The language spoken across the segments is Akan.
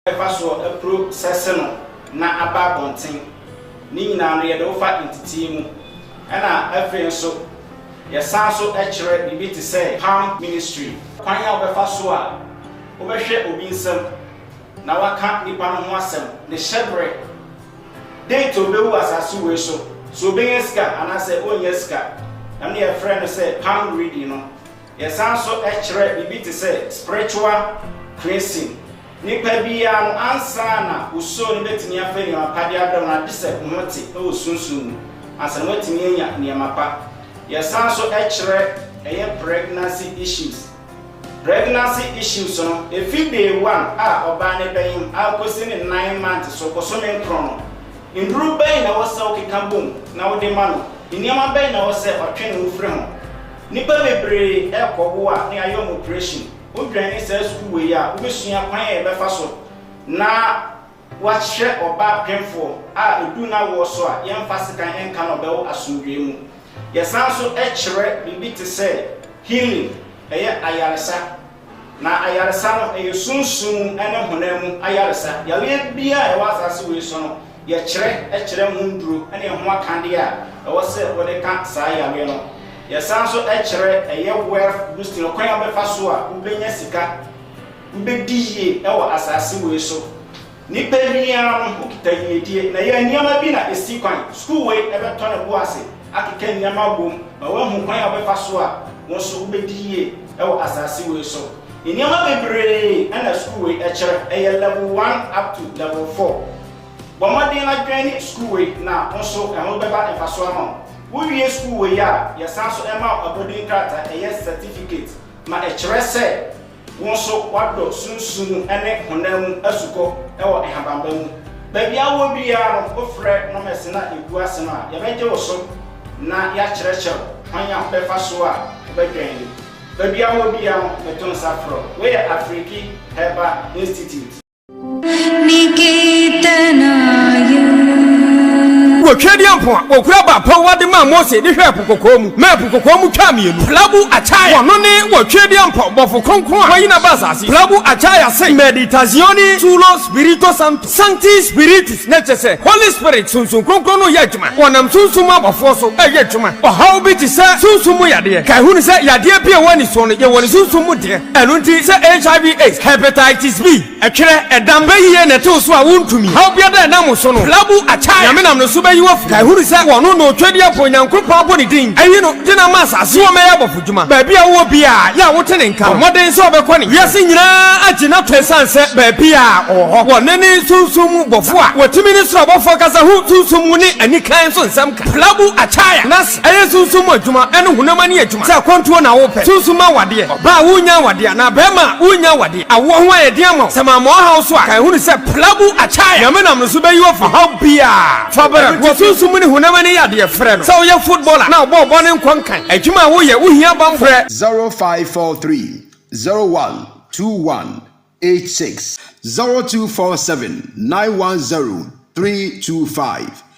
so a processing na aba bonten ni nyina no ye do fa entity mu na afre so ye san so e kire bibi ti say palm ministry kwan ya obefa so a obehwe obi nsam na waka nipa no ho asem ne shebre date obewu asase we so benyeska anase onyeska na ne ye frɛ no say palm reading no ye san so e kire bibi ti say spiritual cleansing nipa bia no ansa na uso ni betini afeni apade adom na dise hote e osunsun ansa na watini anya niamapa ya sanso e kire eye pregnancy issues no efi day 1 a oba ne ben akosi ni 9 months so koso men krono indru ben na wasa okikambom na wode ma no niama ben na wasa otwe no frɛ ho nipa bebre e kɔbo a ne ayom operation Udreni says we ya ubesua kwan e befa so na wahye oba pemfo a edu na wo so a yemfa sekan enka no bewo asundwe mu yesan so e kire bibi te say healing eye ayaresa na ayaresa no e sunsun ene honamu ayaresa yawe bia e wasase we so no ye kire munduro ene ho akande a e wo se wo de ka sa yawe no yesan so e kire eye wealth boosting kwan abefa so a ubenya sika ubediye e wo asase we so ni penia no okitaye die na ye niama bi na esi kwan school we e beto ne bo ase akeka niama bom na wo hu kwan abefa so a wo so ubediye e wo asase we so niama bebre na school we e kire eye level 1 up to level 4 bomodin na dwani school we na wo so e ho beba efa so ama we school we ya sanso ema abodin krata eye certificate ma e kire se won so wado sunsun ene honam asuko e wo ehabamba mu ba bia wo bia no ofre no mesena egu ase no a ye beje wo so na ya kire anya befa so a obedwan ba bia wo bia no beton safro we Afriki Heba Institute Abrempong okura ba pa wade ma Mose ni hwe pokokomu ma pokokomu twa mienu plabu achaya wono ne Abrempong bofo kronkron wayina basasi plabu achaya say meditazioni sulo spirito santo sancti spiritus necesse Holy Spirit sunsun kronkron no yadwuma wonam sunsun abofo so yadwuma ohaw bi ti se sunsun mu yade kai hunu se yade bia wani so no ye woni sunsun mu de enu nti se HIV AIDS hepatitis B ekere edamba yiye ne to so a wontumi haw bia da na mo so no plabu achaya yamenam no so bayi kai huru sa wono no twedi aponyankropa aboni din ayi no gina masa se wo meya bofudwuma ba bia wo bia ya wotene nka moden so obekoni wiase nyina agina twesanse ba bia oho wonene sunsumu bofo a wotimi ni so bofo kasa hu sunsumu ni anikan so nsamka plabu achaya nas ayi sunsumu adwuma ene hunamani adwuma se kontuo na wo pe sunsuma wade ba wunya wade na bema wunya wade awo ho ayede ama sama mo ha so a kai huru se plabu achaya yamenam no so bayi wo fa ha bia fabara sumuni hunamani ya de frɛ no so ye footballer na bo ne nkonkan adwuma wo ye wo hia ban frɛ 0543 012186 0247 910 325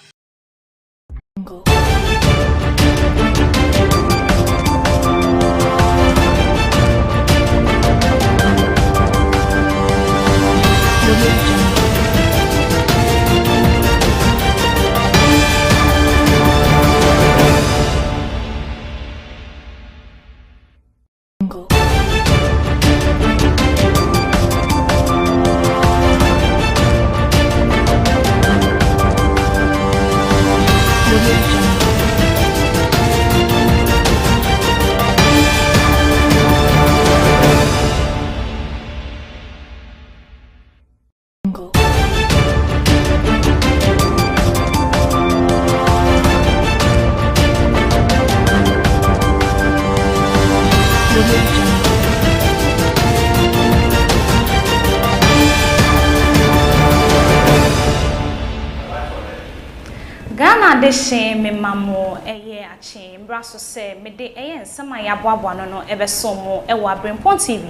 Deshe me mamo eye achi mbraso se mede eye nsama ya boabo no ebesomo ewo Abrempong TV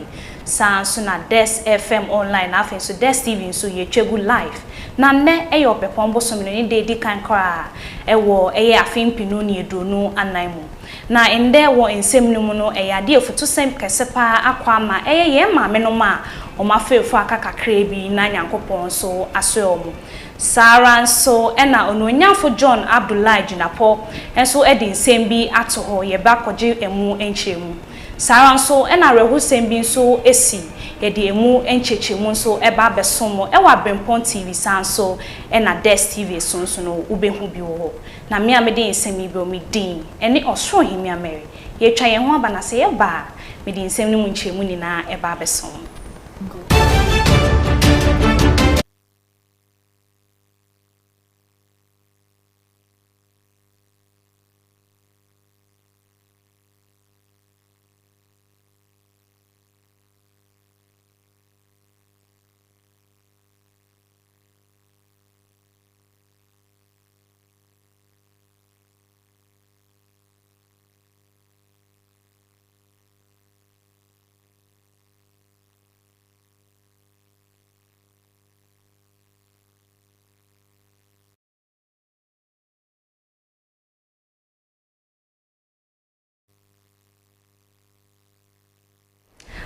sanso na Des FM online afin so Des TV so ye twegu live na ne eye opepon bosom no ni de kan kra ewo eye afin pinu ni edonu ananmu na ende wo ensem no mu no eye ade efutu sem kese pa akwa ma eye ye ma me no ma omafefo akakakra bi na Nyankopon so asoeomo Saran so ena ononyafo John Abdullahi Jinapo enso edi nsem bi ato ho ye ba koje emu enchemu Saran so ena rehu sem bi nso esi ye di emu enchechemu nso eba besomo ewa Abrempong TV sanso ena Des TV so no ubehu bi wo na me amede nsem bi o mi din ene osoro himi amere ye twa ye ho aba na se ye ba me di nsem ni mu nchemu ni na eba besomo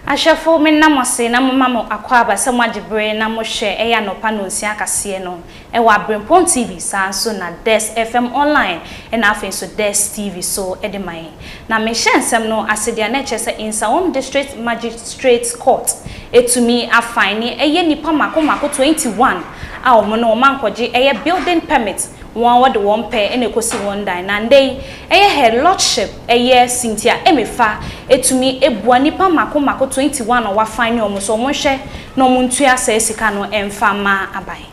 Ashafo menna mose na mama akwa abasa mwajibre na mo hwe eya nopa no nsia akase no ewa Abrempong TV sanso na Des FM online na afen so Des TV so edemai na me hyensem no asedia na chese Insawam District Magistrate Court etumi afine eye nipa mako 21 a omo no mankwaje eye building permit one word one pair and ekosi one die nande eye her lordship eye Cynthia emefa etumi ebua nipa mako 21 no wa fine omo so omo hwe no omo ntua sa esika no emfama abai.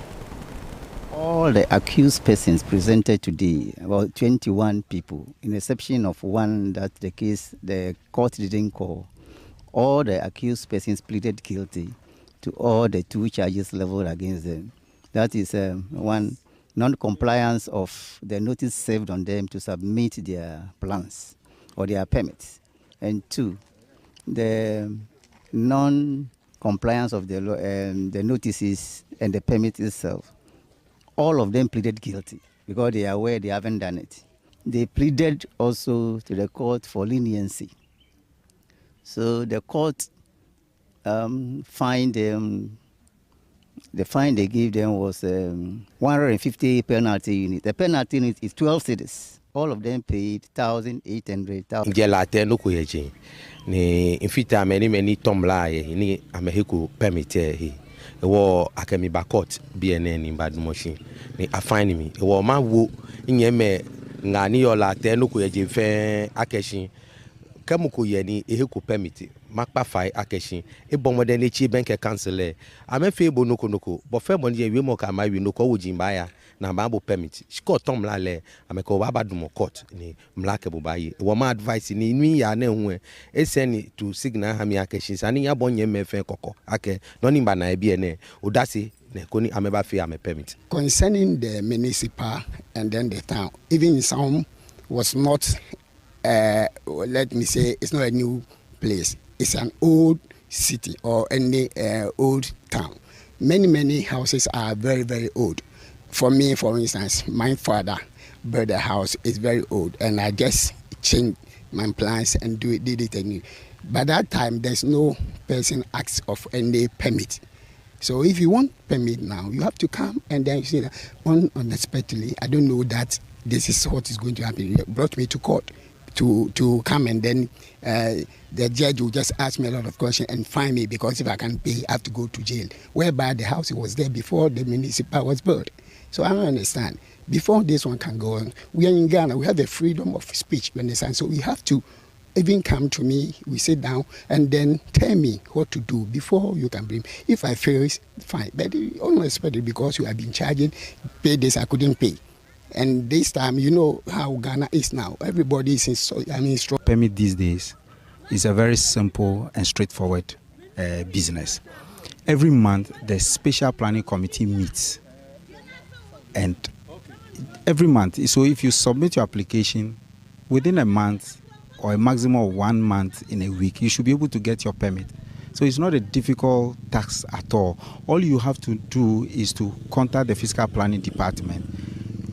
All the accused persons presented today, about 21 people, in exception of one that the court didn't call. All the accused persons pleaded guilty to all the 2 charges leveled against them. That is one, non-compliance of the notice served on them to submit their plans or their permits. And 2, the non-compliance of the notices and the permit itself. All of them pleaded guilty because they are aware they haven't done it. They pleaded also to the court for leniency. So the court fined them. The fine they gave them was 150 penalty unit. The penalty unit is 12 cedis. All of them paid 1,800. Gelate no kuyeje. Ni infita many tomla ni amehiku permit he. Ewo akemi bakot BNN in bad machine. Ni afine me. Ewo ma wo nyeme ngani yola te no kuyeje fe akeshi. Kamuko yeni ehiku permit. Makpa fai akeshi e bomode ne chi bank cancel amefe bo noko bo fe mo ye mo ka ma wi noko wo jimba na ba bo permit shiko tom la le ameko ba badum court ni mlake bo baye wo ma advice ni nwi ya na hu e send to signal ha mi akeshi sani ya bonye mefe koko ake no ni ba na e bi ene odase ne koni ameba fe ame permit concerning the municipal and then the town. Even some was not let me say it's not a new place. It's an old city or any old town. Many houses are very old. For me, for instance, my father built a house. It's very old, and I just changed my plans and did it anew. By that time, there's no person asks of any permit. So if you want permit now, you have to come and then you say that unexpectedly, I don't know that this is what is going to happen. You brought me to court to come, and then the judge will just ask me a lot of questions and fine me, because if I can't pay, I have to go to jail. Whereby the house was there before the municipal was built. So I don't understand. Before this one can go on, we are in Ghana, we have the freedom of speech, you understand? So we have to even come to me, we sit down, and then tell me what to do before you can bring. If I fail, it's fine. But unexpected, because you have been charging, pay this, I couldn't pay. And this time, you know how Ghana is now. Everybody is strong. Permit these days is a very simple and straightforward business. Every month, the special planning committee meets. And every month, so if you submit your application within a month or a maximum of 1 month in a week, you should be able to get your permit. So it's not a difficult task at all. All you have to do is to contact the fiscal planning department.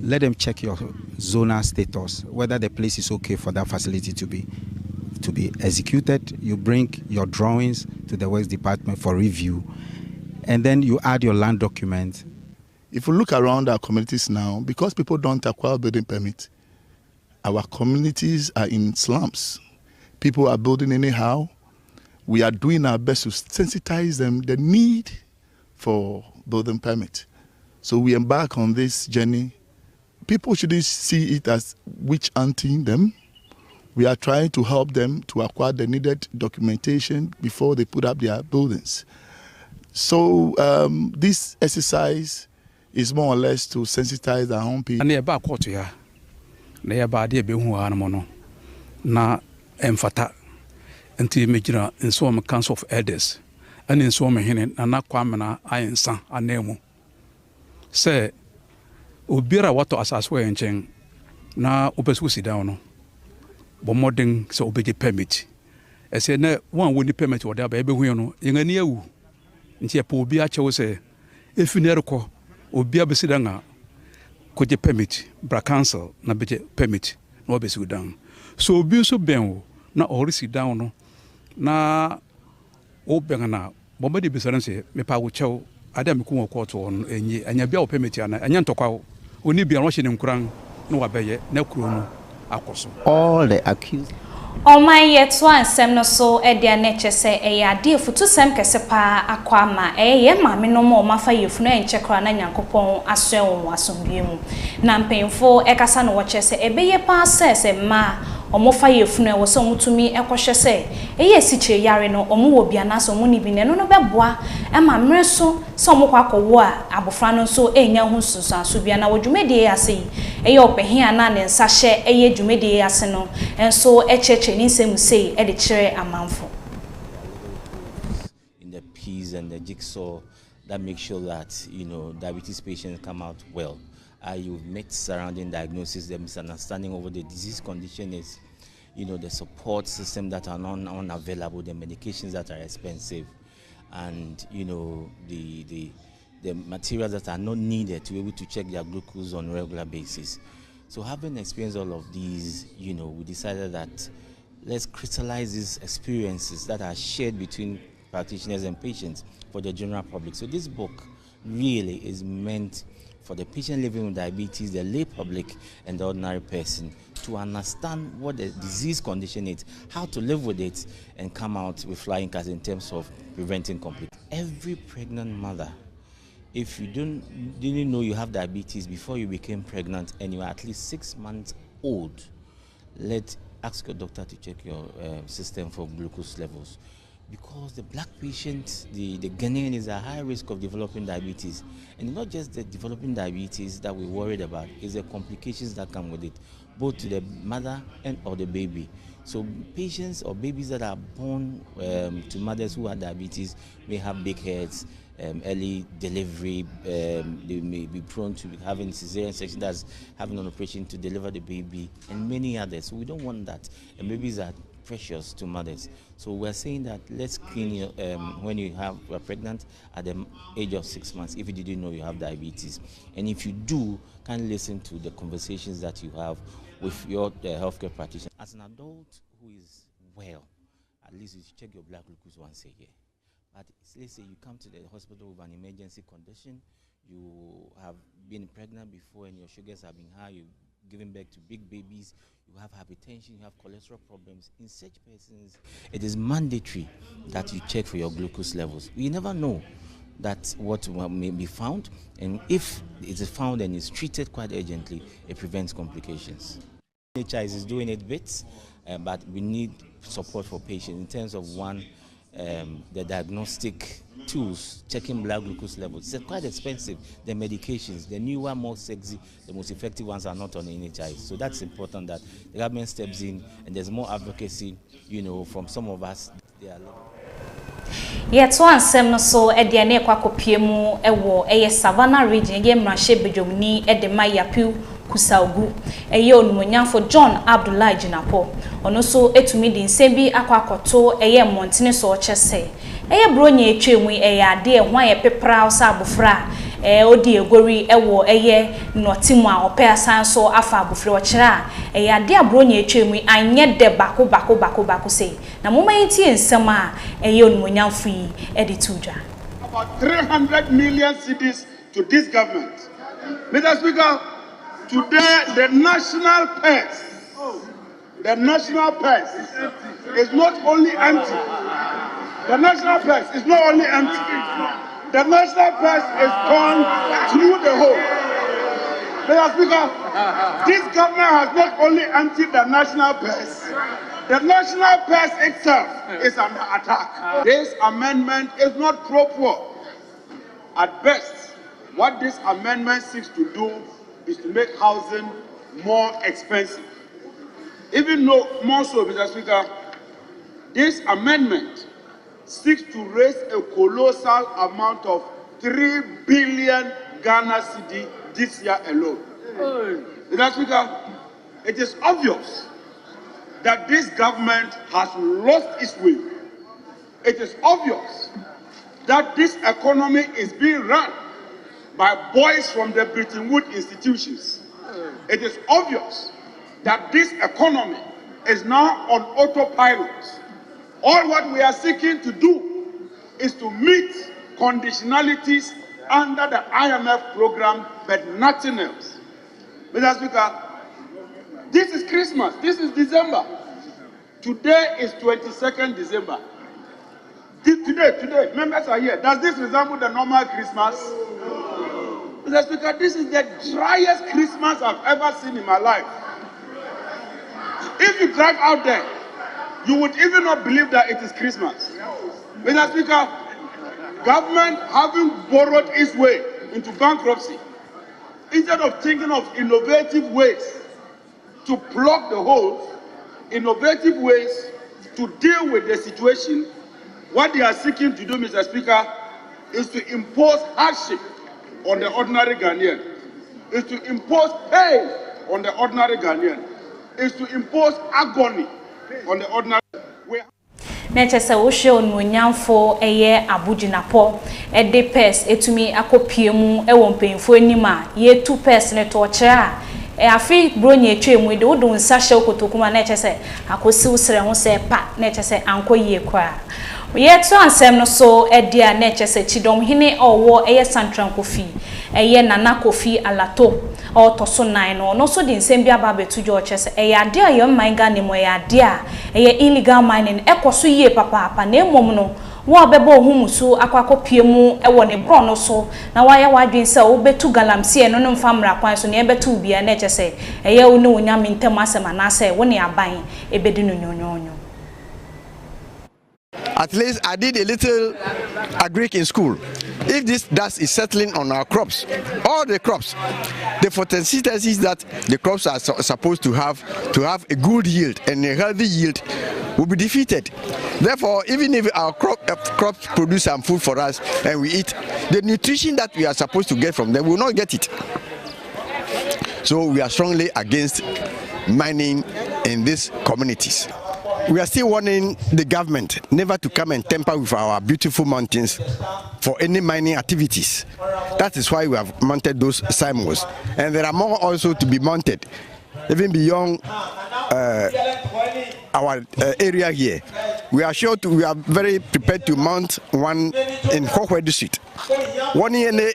Let them check your zonal status, whether the place is okay for that facility to be to be executed. You bring your drawings to the Works Department for review, and then you add your land document. If you look around our communities now, because people don't acquire building permit, our communities are in slums. People are building anyhow. We are doing our best to sensitize them the need for building permit. So we embark on this journey. People shouldn't see it as witch hunting them. We are trying to help them to acquire the needed documentation before they put up their buildings. So this exercise is more or less to sensitize our own people. Emfata until Major in some Council of Elders and in some Hinin and Naquamana Ironson and Nemo. Say, Ubira water as I swear in Cheng na Upesusi down. But modern so obey permit. I said, no one would permit what baby wino in a near woo. And she Pobia chose say, if you never call Ubia Besidanga could you permit, Bra Council, na be permit, no be down. So be so ben na ori si down no na oben na bomba de bisaran se me pa wo chew adam ku wo court on enyi anya bia wo permit ana anya ntokwa oni bia ro hye ne nkuran no wa beye na kuro no akoso all the accused. Oman yet one sem no so edia neche se ade futu sem kese pa akwama ye maame no mo mafa yefunu enche kra na nyankopon aswe won asomdue mu na mpemfo ekasa no wo chese ebeye pa se ma omofa yefunu e wo so mutumi ekohwe se eye siche yare no omo wo bia na so muni bi ne no beboa e ma mre so se omo kwa akwo a abofra no so enya hu susu bia na wodwumedie ase eye opehia na ne nsa hye eye dwumedie ase no enso echeche ni nsem sei e de kire amanfo in the piece and the jigsaw that make sure that diabetes patients come out well. You've met surrounding diagnosis, the misunderstanding over the disease condition is, the support system that are unavailable, the medications that are expensive, and the materials that are not needed to be able to check their glucose on a regular basis. So having experienced all of these, we decided that let's crystallize these experiences that are shared between practitioners and patients for the general public. So this book really is meant for the patient living with diabetes, the lay public, and the ordinary person to understand what the disease condition is, how to live with it, and come out with flying colors in terms of preventing complications. Every pregnant mother, if you didn't know you have diabetes before you became pregnant and you are at least 6 months old, ask your doctor to check your system for glucose levels. Because the black patient, the Ghanaian, is at high risk of developing diabetes. And not just the developing diabetes that we're worried about, it's the complications that come with it, both to the mother and or the baby. So patients or babies that are born to mothers who have diabetes may have big heads, early delivery, they may be prone to having cesarean section, that's having an operation to deliver the baby, and many others. So we don't want that. And babies are precious to mothers. So we're saying that let's screen you when you are pregnant at the age of 6 months if you didn't know you have diabetes. And if you do, can listen to the conversations that you have with your healthcare practitioner. As an adult who is well, at least you check your blood glucose once a year. But let's say you come to the hospital with an emergency condition, you have been pregnant before and your sugars have been high, you've given birth to big babies, you have hypertension, you have cholesterol problems. In such persons, it is mandatory that you check for your glucose levels. You never know that what may be found, and if it is found and is treated quite urgently, it prevents complications. NHS is doing it bits, but we need support for patients in terms of the diagnostic tools, checking blood glucose levels. It's quite expensive. The medications, the newer, more sexy, the most effective ones are not on the NHI. So that's important that the government steps in and there's more advocacy, from some of us. Yet one sem no so ediane kwakopie mu ewo Savannah region ye mrahye bedwomni edema yapiu kusaugu eye onumonyafo John Abdullah Jinapo ono so etumi di nsem bi akwakoto eye montene so ochese eye bronya etwemu eye ade hwan ye pepra osa abofra odi egori ewo eye notimu a ope asan so afa abofre ochira ade abro nya etwemu anye de bako say na moma yiti ensem a eye onumonyamfo yi edi tudwa about 300 million cedis to this government. Mr. Speaker, today the national purse is not only empty. The national purse is not only empty. The national purse is gone through the hole. Mr. Speaker, this government has not only emptied the national purse, the national purse itself is under attack. This amendment is not pro-poor. At best, what this amendment seeks to do is to make housing more expensive. Even though more so, Mr. Speaker, this amendment seeks to raise a colossal amount of 3 billion Ghana cedi this year alone. Mr. Speaker, it is obvious that this government has lost its way. It is obvious that this economy is being run by boys from the Bretton Woods institutions. It is obvious that this economy is now on autopilot. All what we are seeking to do is to meet conditionalities under the IMF program, but nothing else. Mr. Speaker, this is Christmas. This is December. Today is 22nd December. Today, members are here. Does this resemble the normal Christmas? Mr. Speaker, this is the driest Christmas I've ever seen in my life. If you drive out there, you would even not believe that it is Christmas. Mr. Speaker, government having borrowed its way into bankruptcy, instead of thinking of innovative ways to plug the holes, innovative ways to deal with the situation, what they are seeking to do, Mr. Speaker, is to impose hardship on the ordinary Ghanaian, is to impose pain on the ordinary Ghanaian, is to impose agony on the ordinary. Nechese wo hwe onwonyamfo eye abuginapo ede pes etumi akopiemu ewo mpemfo anima ye 2 pes ne to kira afi bronya etwemu de wodo nsa hye okotokuma nechese akosi usere ho se pa nechese ankoyie kwa ye to ansem no so ede a nechese chidom hene owo eye santran kofi eye nana kofi alato o to so nan no so di nsem bia ba betu jo chese eye ade a ye manga ne mo ye ade a eye illegal mining ekoso yie papa na emom no wo bebo ohumusu akwakopiemu ewo ne bro no so na waya wadwen se wo betu galamsie no no mfamra kwan so ne ebetu bia na chese eye wo ne onyame ntem asema na se wo ne aban ebedi no nyonyonyo. At least I did a little agric in school. If this dust is settling on our crops, all the crops, the photosynthesis that the crops are supposed to have a good yield and a healthy yield will be defeated. Therefore, even if our crops produce some food for us and we eat, the nutrition that we are supposed to get from them will not get it. So we are strongly against mining in these communities. We are still warning the government never to come and tamper with our beautiful mountains for any mining activities. That is why we have mounted those signboards. And there are more also to be mounted, even beyond our area here. We are very prepared to mount one in Hokwe district, warning any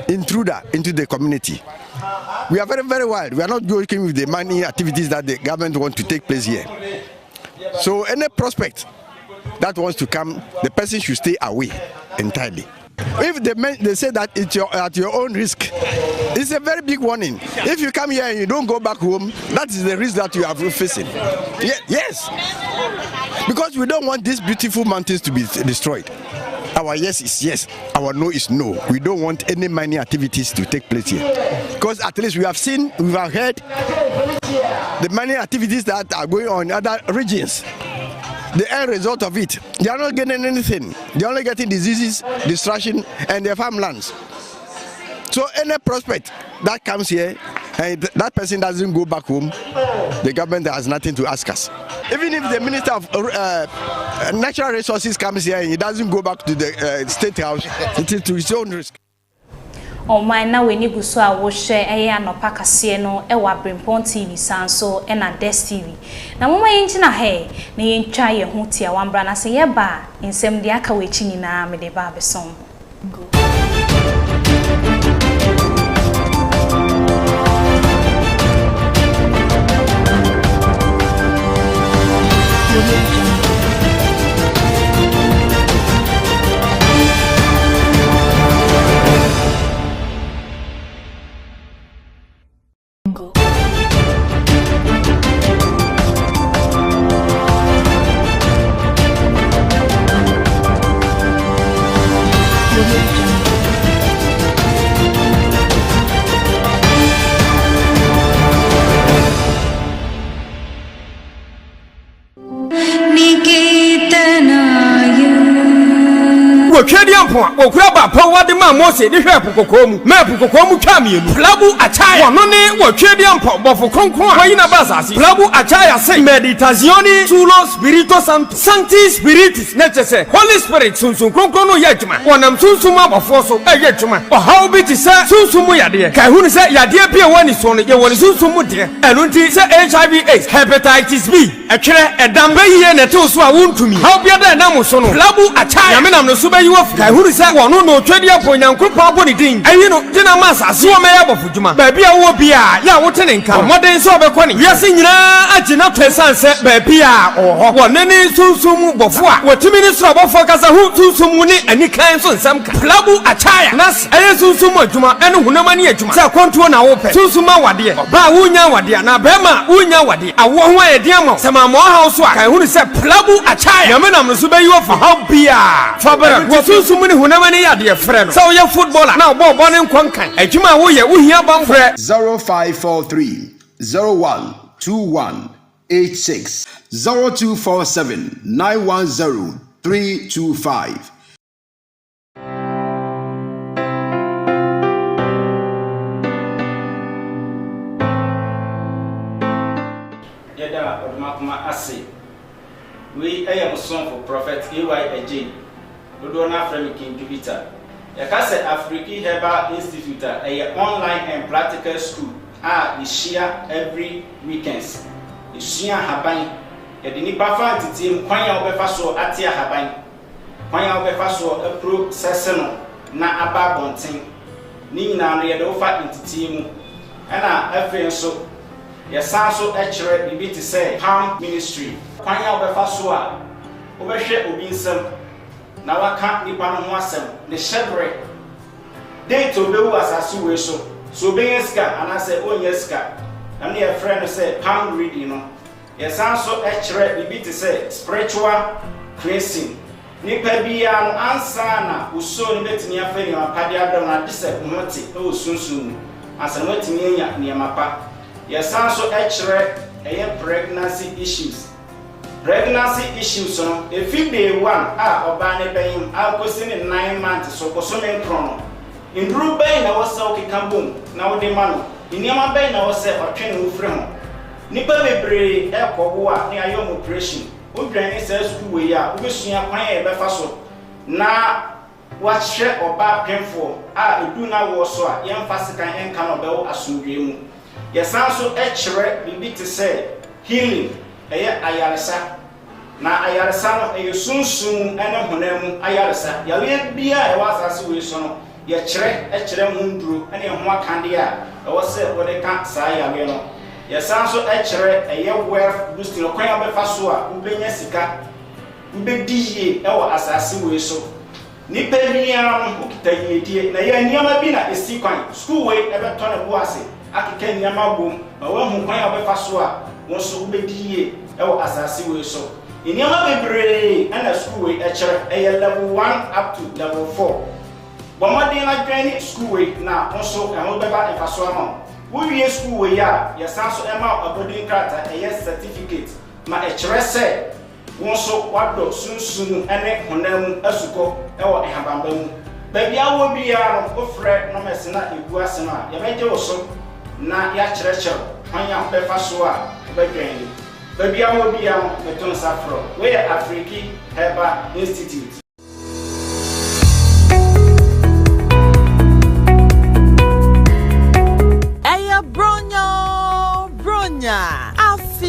intruder into the community. We are very, very wild. We are not joking with the mining activities that the government wants to take place here. So any prospect that wants to come, the person should stay away entirely. If they say that it's at your own risk, it's a very big warning. If you come here and you don't go back home, that is the risk that you are facing. Yes, because we don't want these beautiful mountains to be destroyed. Our yes is yes, our no is no. We don't want any mining activities to take place here. Because at least we have heard the mining activities that are going on in other regions. The end result of it, they are not getting anything. They are only getting diseases, destruction, and their farmlands. So any prospect that comes here and that person doesn't go back home, the government has nothing to ask us. Even if the Minister of Natural Resources comes here and he doesn't go back to the State House, it is to his own risk. Oman na weni gu so a wo hwe eye anopa kase no e wa Abrempong TV sanso e na Des TV. Na mama yenchi na he na yentwa ye ho tia wambra na se ye ba nsem de aka we chi nyina me de ba besom. Go. Abrempong okura ba power de ma Mose de hwe pokokomu ma pokokomu twa mienu plabu achaya wono ne Abrempong bofo kronkron wayi na basasi plabu achaya say meditazioni sulo spirito santo sancti spiritus netese Holy Spirit sunsun kronkron no yadwuma wonam sunsun abofo so yadwuma ohaw bi ti sa sunsun yade kai hunu se yade bia wani so no ye woni sunsun mu de enunti se HIV AIDS hepatitis B ekere edam bayiye ne to so a wontumi haw bia da na mo so no plabu achaya yamenam no so bayi wo kai hunu se wono no twedi aponyankopon aboni din ayi no dina masase wo meya bofudwuma ba bia wo bia ya wo tene nka moden so obekɔ ne wiase nyina agina twesanse ba bia oho wonene sunsumu bofo a wotimi ni so bofo kasa hu sunsumu ni anikan so nsam ka plabu achaya nas ayi sunsumu adwuma ene hunama ne adwuma se kontuo na wo pɛ sunsuma wade ba wunya wade na bema wunya wade awo ho ayede ama sema mo ha so a kai hunu se plabu achaya yamenam no so bayi wo fa ha bia fa bara wo sunsumu ni hunama ne yade frɛ no se wo ye footballer na wo bɔ ne nkwankan adwuma wo ye wo hia ban frɛ 0543 012186 0247 910 325. Yada odumakuma ase we ayam song for prophet AY Dodo na from King Jupiter. Yakase African Herbal Institute a online and practical school. We share every weekends. We share haban. Yadini bafa team kwanya obefa so atia haban. Kwanya obefa so a pro seseno na aba bonten. Ni na no yedo fa intitimu. Ana afen so yesan so echere bibi te say Palm Ministry. Kwanya obefa so a obehwe obi nsam na waka nipa no ho asem ne shebre date obewu asase we so benyeska anase onyeska na ne e friend say palm reading no yesan so echere bibi te say spiritual cleansing nipa bia no ansa na uso ne betini afani apade adom na dise hote e osunsun ansa na watini anya ne mapa yesan so echere eye pregnancy issues no if day one oba ne ben akosi ne 9 months so koso men krono indru ben na wose okikambom na wode ma no iniama ben na wose otwene wo frɛ ho nipa bebre ekobo a ne ayom operation odwane se school we ya obesua kwan e befa so na wahwe oba pemfo edu na wo so a yemfa sekan enka no bewo asomdwe mu yesan so echere bibi te say healing ayaresa na ayaresa no sunsun ene honam ayaresa yawe bia wasase we so no ye echere munduro ene ho akande a wose wode ka saa yawe no yesan so echere wealth boosting kwan abefa so a ubenya sika ubediye asase we so nipa biam ukita yedie na ye niama bi na esi kwan school we ebeto ne boase akeka niama bom na we hu kwan abefa so a won so ubediye asase we so iniama bebre ana school we echere level 1 up to level 4 bomade na dwani school we na onso ehon beba efaso ama wo wie school we ya yesanso ema abodin krata certificate ma echere se wonso wado sunsun ene honam asuko ehambamba mu baby awo bia no ofre no mesena egu asema ya beje wo so na ya kyerɛkyerɛ kwanya befa so a bedwani baby awo bia no beton safro we African Herbal Institute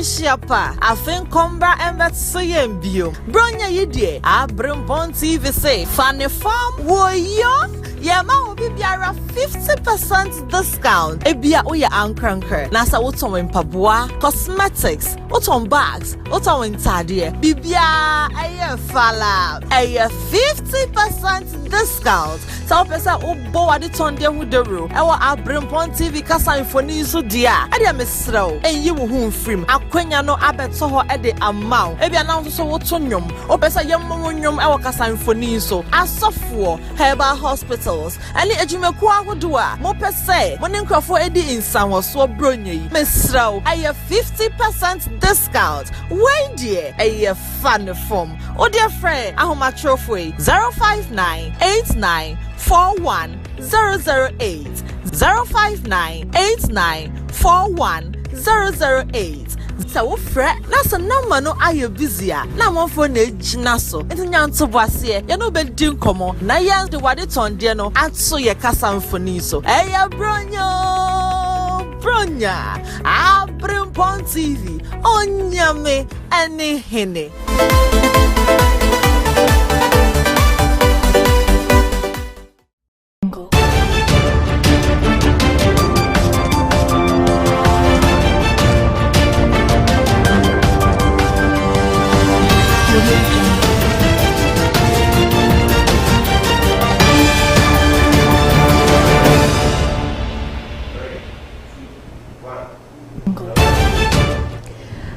Shiapa, I think Combra and that saying bio. Bronya Yidie, Abrempong TV say, Funny Farm, Woyo. Yama will be a 50% discount. Ebia Oya Ankranker, Nasa Uton Pabua, cosmetics, Uton bags, Uton Tadia, Bibia, a fala, a 50% discount. So, Pesa Ubo Aditon de Wuderu, our Abrempong TV Casa Infoni so dear, Adia Misro, and you whom free, Aquenya no Abetsoho at the amount. Ebia now so Wotonium, Opesa Yamunium, our Casa Infoni so, as software, Herbal Hospital. Any ejumekwa hodua mo pese mo nkrofo edi insan wo so bronyi mesraw aye 50% discount wey die aye fan form o dear friend ahoma trofo 05989410008 05989410008 so fre na so number no aye busy na mo fo na ejina so entinya ntobase ye no be din komo na ye de wade tonde no atso ye kasa mfoni so eya bronya Abrempong TV onyame ene hene.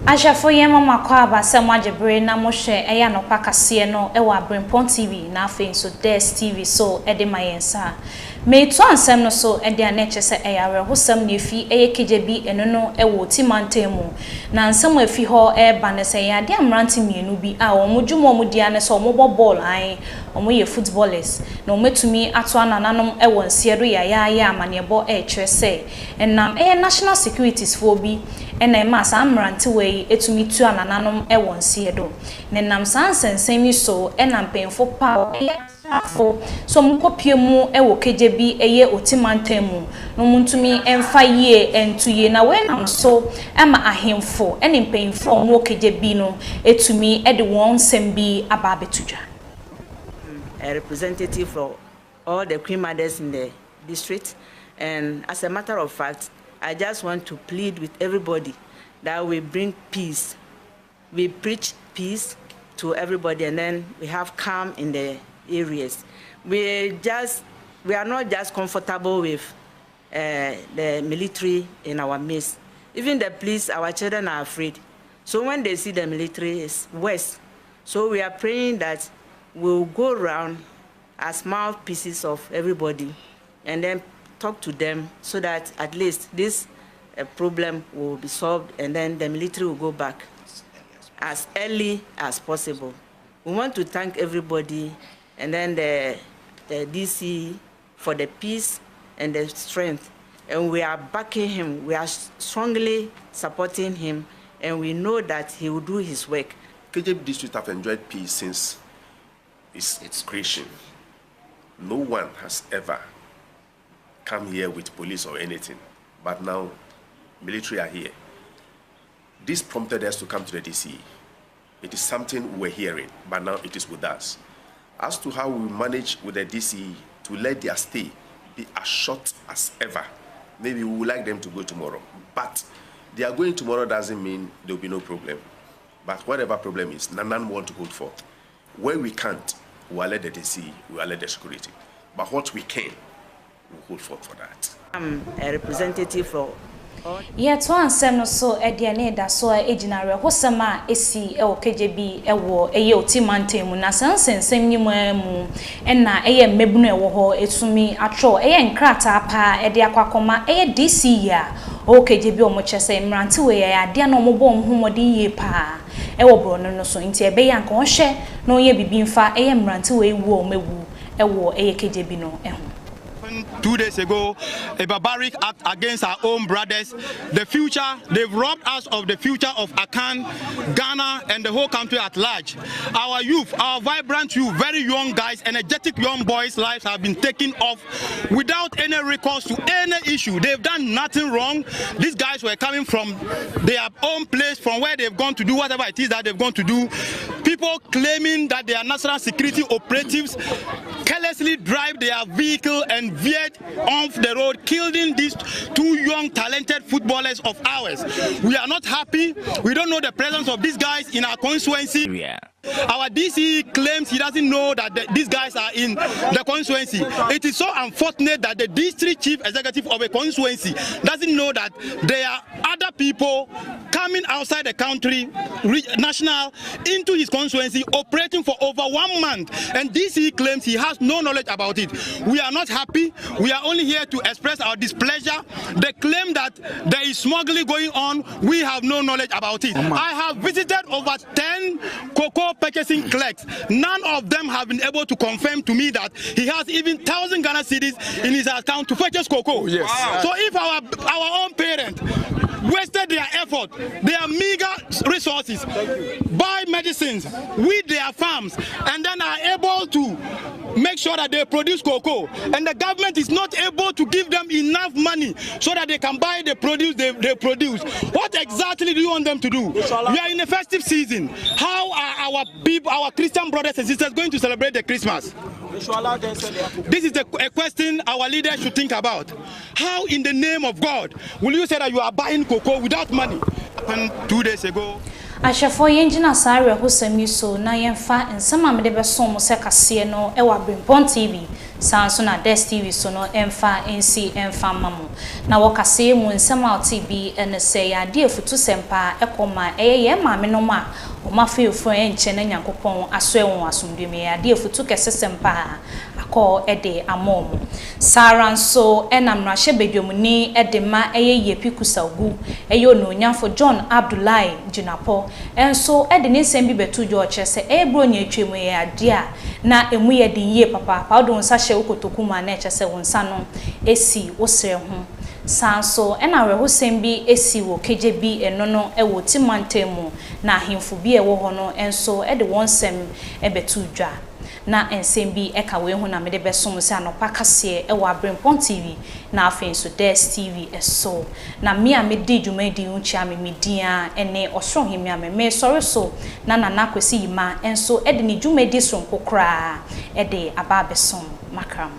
Ashafo yema makwa abasem ajebre na mohwe eya no pakase no e wa Abrempong TV na afen so Des TV so e de mayensa me to ansem no so e de aneche se eya rehosam na efi eye kejebi eno no e wo timantemu na ansem afi ho e ba ne se ya de amranti mienu bi a omudwumo omudia ne so ombo ball an omo ye footballers na ometumi ato anananom e won siedo ya amanebo e kire se enam e national securities for bi ena ma sa amranti we etumi tu anananom e won siedo ne nam sansensen so ena mpenfo pa afo so mkopie mu e wo kejebi eye otimantemu no muntumi emfa ye entuye na we nam so ema ahemfo ene mpenfo wo kejebi no etumi e de won sembi ababetudwa. A representative for all the queen mothers in the district, and as a matter of fact, I just want to plead with everybody that we bring peace. We preach peace to everybody, and then we have calm in the areas. We are not just comfortable with the military in our midst. Even the police, our children are afraid. So when they see the military, it's worse. So we are praying that we'll go around as mouthpieces of everybody and then talk to them so that at least this problem will be solved, and then the military will go back as early as possible. We want to thank everybody, and then the DC for the peace and the strength, and we are backing him. We are strongly supporting him, and we know that he will do his work. KJB district have enjoyed peace since its creation. No one has ever come here with police or anything, but now military are here. This prompted us to come to the DC. It is something we're hearing, but now it is with us. As to how we manage with the DC to let their stay be as short as ever, maybe we would like them to go tomorrow, but they are going tomorrow doesn't mean there will be no problem. But whatever problem is, none want to hold forth. Where we can't, we will let the DC, we will let the security. But what we can, we will hold forth for that. I'm a representative for yeah, to ansem no so ediane da so ejinare hosama esi e KJB e wo eye otimantemu na sansensem nyimu na eye mebunu e wo ho etumi atro eye nkrata pa e de akwakoma eye DC ya KJB omochese mranti we ya de na ombo nhomodi ye pa e wo bro no so nti ebe ya nka ohwe no ye bibimfa eye mranti we wo mewu e wo eye KJB no e ho 2 days ago, a barbaric act against our own brothers. The future, they've robbed us of the future of Akan, Ghana, and the whole country at large. Our youth, our vibrant youth, very young guys, energetic young boys' lives have been taken off without any recourse to any issue. They've done nothing wrong. These guys were coming from their own place, from where they've gone to do whatever it is that they've gone to do. People claiming that they are national security operatives carelessly drive their vehicle and veered off the road, killing these two young talented footballers of ours. We are not happy. We don't know the presence of these guys in our constituency. Yeah. Our DC claims he doesn't know that these guys are in the constituency. It is so unfortunate that the district chief executive of a constituency doesn't know that there are other people coming outside the country, national, into his constituency, operating for over 1 month. And DC claims he has no knowledge about it. We are not happy. We are only here to express our displeasure. They claim that there is smuggling going on. We have no knowledge about it. I have visited over 10 cocoa purchasing clerks. None of them have been able to confirm to me that he has even 1,000 Ghana cedis in his account to purchase cocoa. Yes. Wow. So if our own parents wasted their effort, their meager resources, buy medicines with their farms, and then are able to make sure that they produce cocoa, and the government is not able to give them enough money so that they can buy the produce they produce. What exactly do you want them to do? We are in a festive season. How are our people, our Christian brothers and sisters, going to celebrate the Christmas? This is a question our leaders should think about. How in the name of God will you say that you are buying cocoa without money? Happened 2 days ago. Ashafo yenjina sare hosami so na yemfa nsama mede beso mo se kase no e wa Abrempong TV sanso na Des TV so no emfa nsi emfa mamo na wo kase mu nsama TV ene se ya de futu sempa ekoma ye maame no ma o ma fe ofo enche na Nyankopon aso enwo asomdweme ya de futu kese sempa akọ ede amom saranso enamra shebedwomni edema ye pikusagu no nyafo John Abdullahi Jinapo enso ede ne nsem bi betu jo chese ebro nya twemu ya dia na emu ye din ye papa pa do nsa hye ukotokuma na chese wonsa no esi wosre ho sanso ena rehosem bi esi wo keje bi eno no ewo timantemu na ahemfo bi ewo ho no enso ede wonsem ebetu dwa na ensem bi eka we hu na mede besom se anopa kase ewo Abrempong TV na afen so Des TV eso na me a medi dwumadi unchia me media ene osrohemi a me sorry so na nana kwesi yima enso ede ni dwumadi sonko kra ede aba besom makram.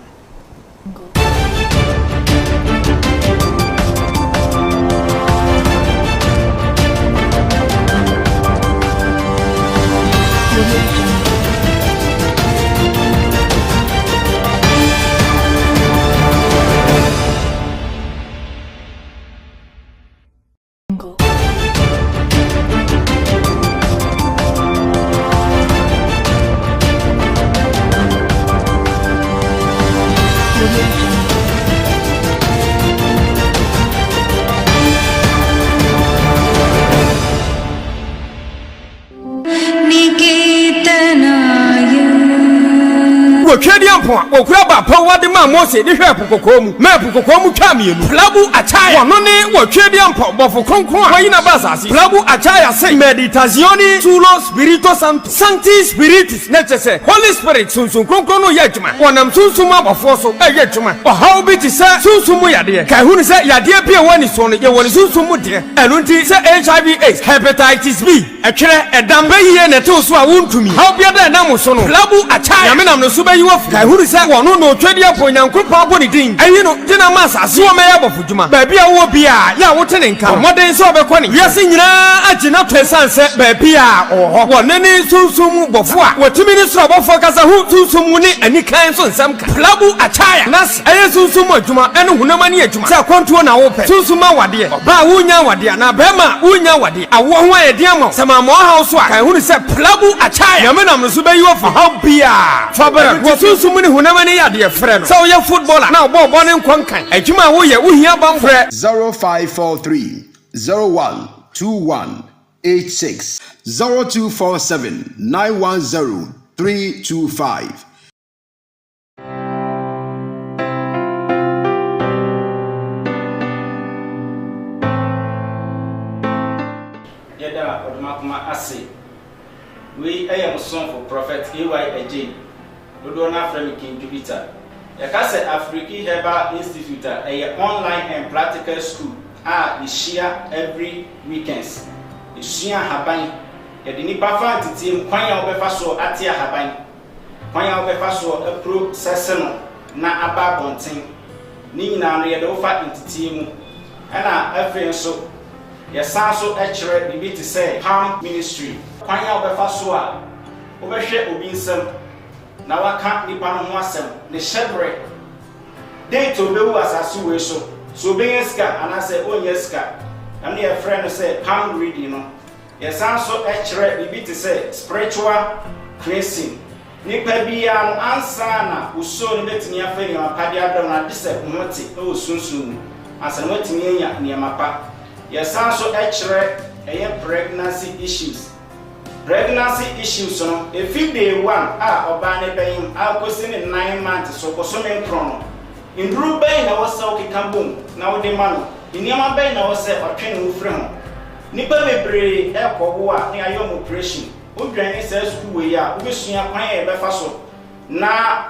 Abrempong okura ba pawa de ma Mose de hwe pokokomu ma pokokomu twa mienu plabu achaya wono ne Abrempong bofo kronkron a wayina basasi plabu achaya say meditazioni sulo spirito santo sancti spiritus necesse Holy Spirit sunsun kronkron no yadwuma wonam sunsuma bofo so yadwuma ohaw bi ti se sunsumu yade kai hunu se yade bi e woni so no ye woni sunsumu de enu nti se HIV AIDS hepatitis B etwere edam bayiye ne to so a wontumi haw bia da na mo so no plabu achaya yamenam no so bayi wo kai hunu se wono no twedi apo Nyankopon boni din ayi no dina masase wo meya bofudwuma ba bia wo bia ya wo tene nka moden se obekọ ne wiase nyina agina twesanse ba bia oho wonene sunsumu bofo a wotimi ni soro bofo kasa hu sunsumu ni anikan so nsam ka plabu achaya nas ayi sunsumu adwuma ene hunama ni adwuma se kwantuo na wo pe sunsuma wade ba wunya wade na bema wunya wade awo ho ayede ama sama mo ha so a kai hunu se plabu achaya yamenam no so bayi wo fa ha bia fa bara wo sunsumu ni hunama ni yade frɛ no so ye footballer na bo ne nkwankan adwuma wo ye wo hia ban frɛ 0543 012186 0247 910 325 kuma ase we am son for prophet AY Dodo na frame King Jupiter. Yakase African Herbal Institute a online and practical school we share every weekends. We share haban. Yɛde nipa fa ntete kwan ya obefa so atia haban. Kwan ya obefa so apro sese no na aba bonten. Ni nyina no yɛde ofa ntete mu. Ɛna afei so yɛsan so ɛkyerɛ bibi te sɛ palm ministry. Kwan ya obefa so a obehwɛ obi nsam na waka nipa no ho asem ne shebre date obewu asasu we so benyeska anase onyeska am ne friend say palm reading no yesan so ekire bibi te say spiritual cleansing nipa bia no ansa na uso ne betimi afani apade adom na dise hote e osunsun asa no betimi anya niamapa yesan so ekire eye pregnancy issues no if day one oba ne ben akosi ne 9 months so koso men krono indru ben na wose okikambom na wode ma no iniama ben na wose otwe ne ufre ho nipa bebre ekowo a ne ayom operation odwan se school we a obesua kwan e befa so na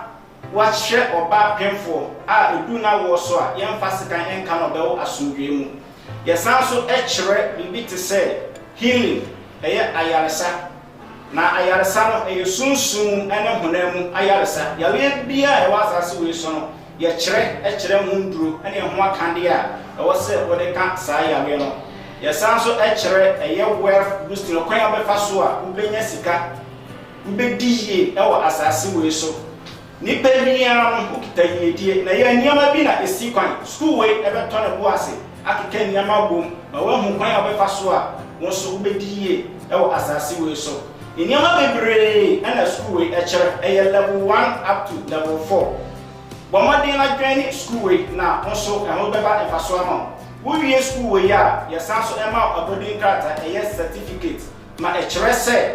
wahye oba pemfo edu na wo so a yemfa sekan enka no bewo asundwe mu yesan so ekire bibi te say healing ayaresa na ayaresa no sunsun ene honam ayaresa yawe bia e wasase we so no ye kire mu nduro ene ho akande a wo se wode ka saa yawe no yesan so kire wealth boosting no kwan obefa so a ubenya sika ubediye e wo asase we so nipa bia no ukita yedie na ye niama bi na esi kwan school we ebeto na bu ase akeka niama bom na wo hu kwan obefa so a won so ubediye e wo asase we so iniama bebre ana school we ekire level 1 up to level 4 bomodin na dwani school we na onso ho beba efaso ama wo wie school we ya yesanso ema abodin krata certificate ma ekire se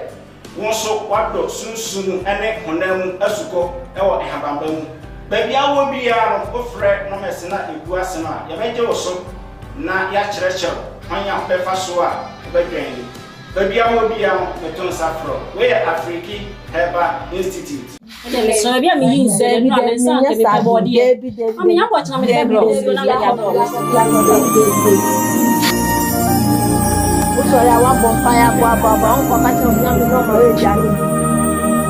wonso wado sunsun ene honam asuko e wo ehabamba mu babia wo bia no ofre no mesena egu ase no a yebeje wo so na ya kyerɛkyerɛ hanya befa so a bedwan babia wo bia no beton safro we African Herbal Institute so bia me yin se no amensa ke be body ami ya kwa chama me bro na me ya bro so ya wa bonfire kwa baba on kwa kacho na me no ma we jani